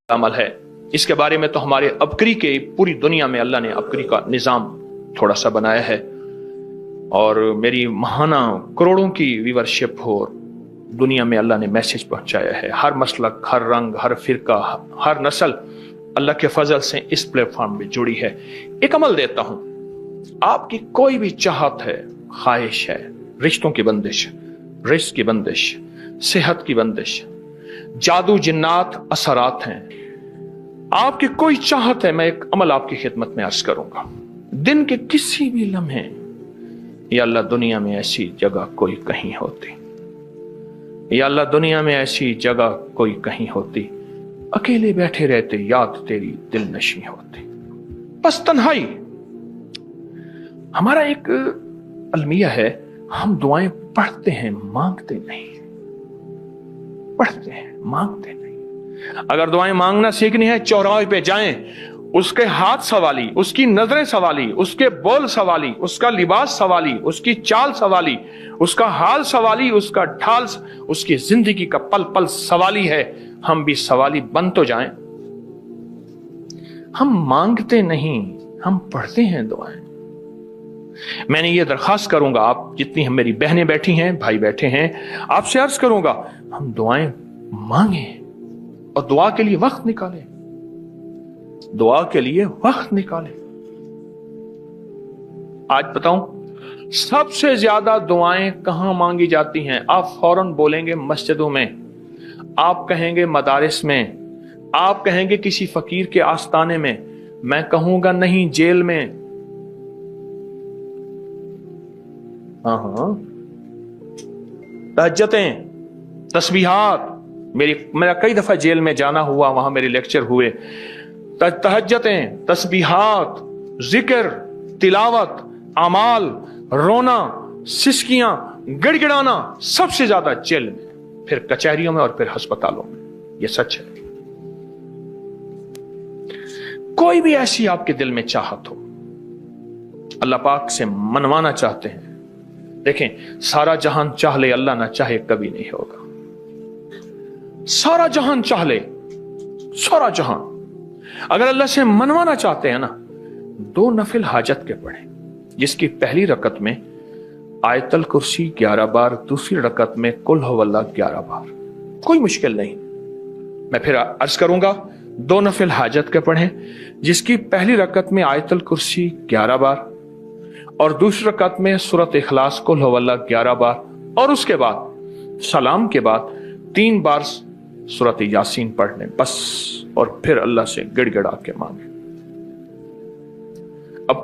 अमल है। इसके बारे में तो हमारे अबकरी के पूरी दुनिया में अल्लाह ने अबकरी का निज़ाम थोड़ा सा बनाया है, और मेरी महाना करोड़ों की व्यूवरशिप हो, दुनिया में अल्लाह ने मैसेज पहुंचाया है। हर मसलक, हर रंग, हर फिरका, हर नस्ल अल्लाह के फजल से इस प्लेटफॉर्म में जुड़ी है। एक अमल देता हूं, आपकी कोई भी चाहत है, ख्वाहिश है, रिश्तों की बंदिश, रिस्क की बंदिश, सेहत की बंदिश, जादू जिन्नात असरात हैं, आपकी कोई चाहत है, मैं एक अमल आपकी खिदमत में अर्ज करूंगा। दिन के किसी भी लम्हे, या अल्लाह दुनिया में ऐसी जगह कोई कहीं होती, या अल्लाह दुनिया में ऐसी जगह कोई कहीं होती, अकेले बैठे रहते याद तेरी दिल नशी होती। बस तन्हाई। हमारा एक अलमिया है, हम दुआएं पढ़ते हैं, मांगते नहीं। पढ़ते हैं, मांगते नहीं। अगर दुआएं मांगना सीखनी है, चौराहे पे जाएं, उसके हाथ सवाली, उसकी नजरें सवाली, उसके बोल सवाली, उसका लिबास सवाली, उसकी चाल सवाली, उसका हाल सवाली, उसका ढाल, उसकी जिंदगी का पल पल सवाली है। हम भी सवाली बन तो जाएं। हम मांगते नहीं, हम पढ़ते हैं दुआएं। मैंने ये दरखास्त करूंगा, आप जितनी हम मेरी बहनें बैठी हैं, भाई बैठे हैं, आपसे अर्ज करूंगा, हम दुआएं मांगें और दुआ के लिए वक्त निकालें। दुआ के लिए वक्त निकालें। आज बताऊं, सबसे ज्यादा दुआएं कहां मांगी जाती हैं? आप फौरन बोलेंगे मस्जिदों में, आप कहेंगे मदारिस में, आप कहेंगे किसी फकीर के आस्ताने में, मैं कहूंगा नहीं, जेल में। हाँ, तहज्जुदें, तस्बीहात, मेरा कई दफा जेल में जाना हुआ, वहां मेरे लेक्चर हुए। तहज्जुदें, तस्बीहात, जिक्र, तिलावत, अमाल, रोना, सिसकियां, गिड़गिड़ाना, सबसे ज्यादा जेल में, फिर कचहरियों में और फिर अस्पतालों में। यह सच है। कोई भी ऐसी आपके दिल में चाहत हो, अल्लाह पाक से मनवाना चाहते हैं, देखें, सारा जहान चाह ले, अल्लाह ना चाहे कभी नहीं होगा। सारा जहान चाह ले, सारा जहान, अगर अल्लाह से मनवाना चाहते हैं ना, 2 नफिल हाजत के पढ़े, जिसकी पहली रकत में आयतल कुर्सी 11 बार, दूसरी रकत में कुल हुवल्लाह 11 बार। कोई मुश्किल नहीं। मैं फिर अर्ज करूंगा, 2 नफिल हाजत के पढ़े, जिसकी पहली रकत में आयतल कुर्सी 11 बार और दूसरी रकत में सूरत इखलास कुल हुवल्लाह 11 बार, और उसके बाद सलाम के बाद 3 बार सूरत यासीन पढ़ लें बस, और फिर अल्लाह से गिड़गिड़ा के मांगे। अब